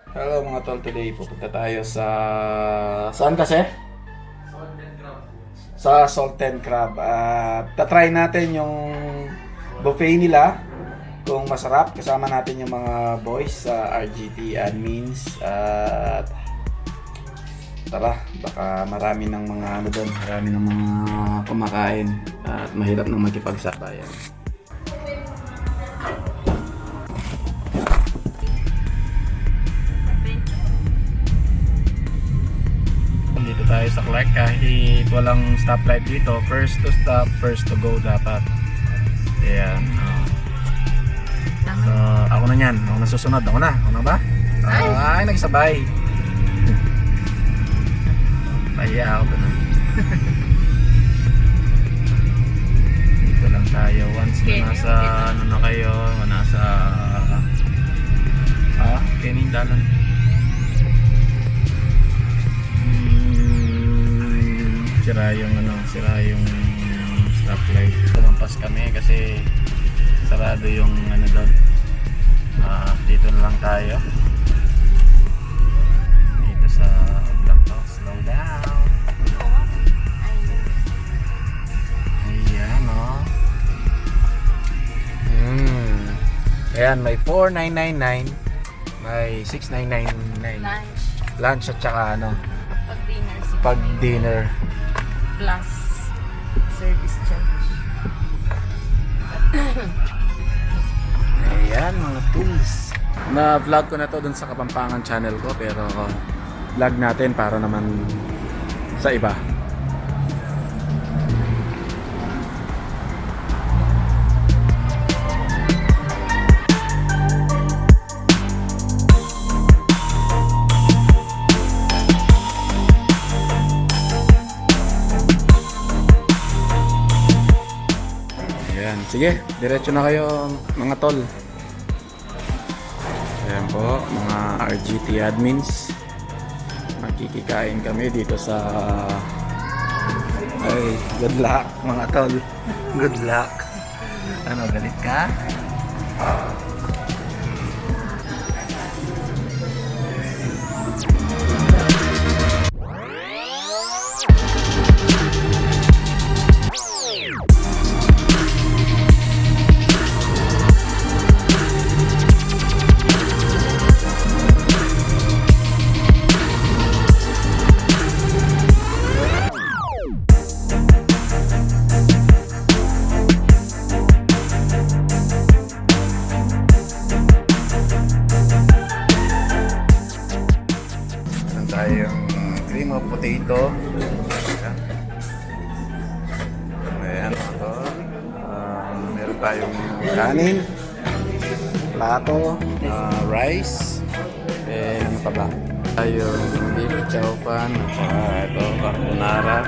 Hello mga tol, today pupunta tayo sa... Saan kasi? Sa Salt and Crab. Tatry natin yung buffet nila kung masarap. Kasama natin yung mga boys sa RGT admins. At tara, baka marami ng mga ano doon, marami ng mga kumakain at mahirap nang makipagsabayan. Dito tayo sa Clark kahit walang stoplight dito. First to stop, first to go dapat. Ayan. So, ako na yan. Ako na susunod. Ako na. Ako na ba? Ay, nagsabay. Pahiya ako na. Dito lang tayo. Once na nasa, ano na kayo, nasa, Kenindalan. Sira yung stoplight. Lumampas kami kasi sarado yung ano doon. Dito na lang tayo. Dito sa vlog to. Slow down. Ayan o. Ayan, may 4,999. May 6,999. Lunch at saka ano. Pag dinner. Plus service charge. Ayan mga tools. Na-vlog ko na to dun sa Kapampangan channel ko, pero vlog natin para naman sa iba. Sige, diretso na kayo mga tol. Ayan po, mga RGT admins. Makikikain kami dito sa... Ay, good luck mga tol. Good luck. Ano, galit ka? Tayong cream of potato. Ayan ito. Meron tayong kanin, plato, rice, and ano pa ba? Tayong beef chow fan, ito, carbonara.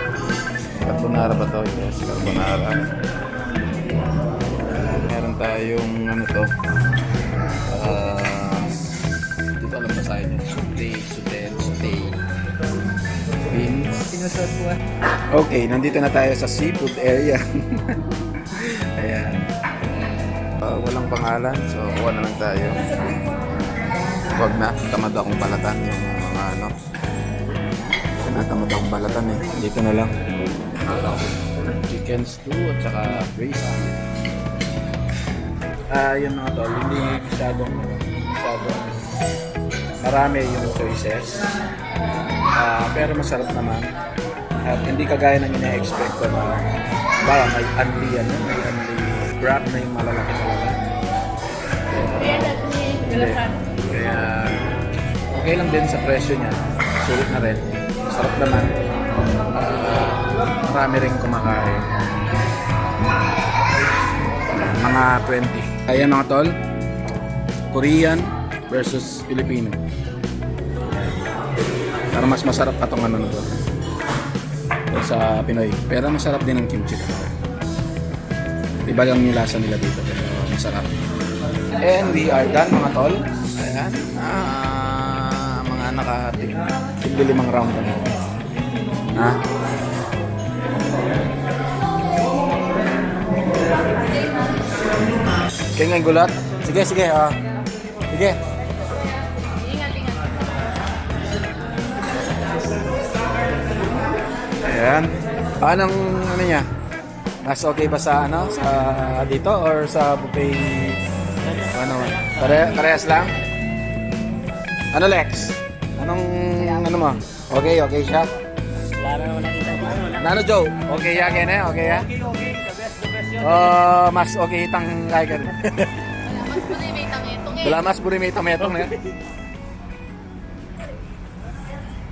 Carbonara ba to? Yes, carbonara. Meron tayong ano to? Dito alam ba sa inyo? Okay, nandito na tayo sa seafood area. Ayan. Walang pangalan, so kuha na lang tayo. Huwag na, tamad akong balatan yung mga ano. Tinatamad akong balatan eh. Dito na lang. Chicken stew at saka braised beef. Yun mga tol, hindi masyadong marami yung choices. Pero masarap naman. At hindi kagaya ng ina-expect ko na may unli grab na yung malalaki talaga. Kaya okay lang din sa presyo niya. Sulit na rin. Masarap naman. Marami rin kumakain. Mga 20. Ayan mga tol. Korean versus Filipino. Para mas masarap pa itong ano na to sa Pinoy. Pero masarap din ang kimchi talaga. Iba lang yung lasa nila dito, pero masarap. And we are done mga tol. Ayan. Mga nakahatig. Tigli 5 round kami. Ha? Kaya nga gulat. Sige, sige. Sige. Ingat, ingat. Anong ano niya? Mas okay ba sa ano sa dito or sa buffet? Ano? Parehas lang? Ano Lex? Anong ano mo? Okay siya? Wala na naman nakita ko. Nano Joe? Okay ya kene? Okay ya? Okay. The best yun. Mas okay itang like. Wala, mas pala may tangitong eh. Wala mas buri may tametong na.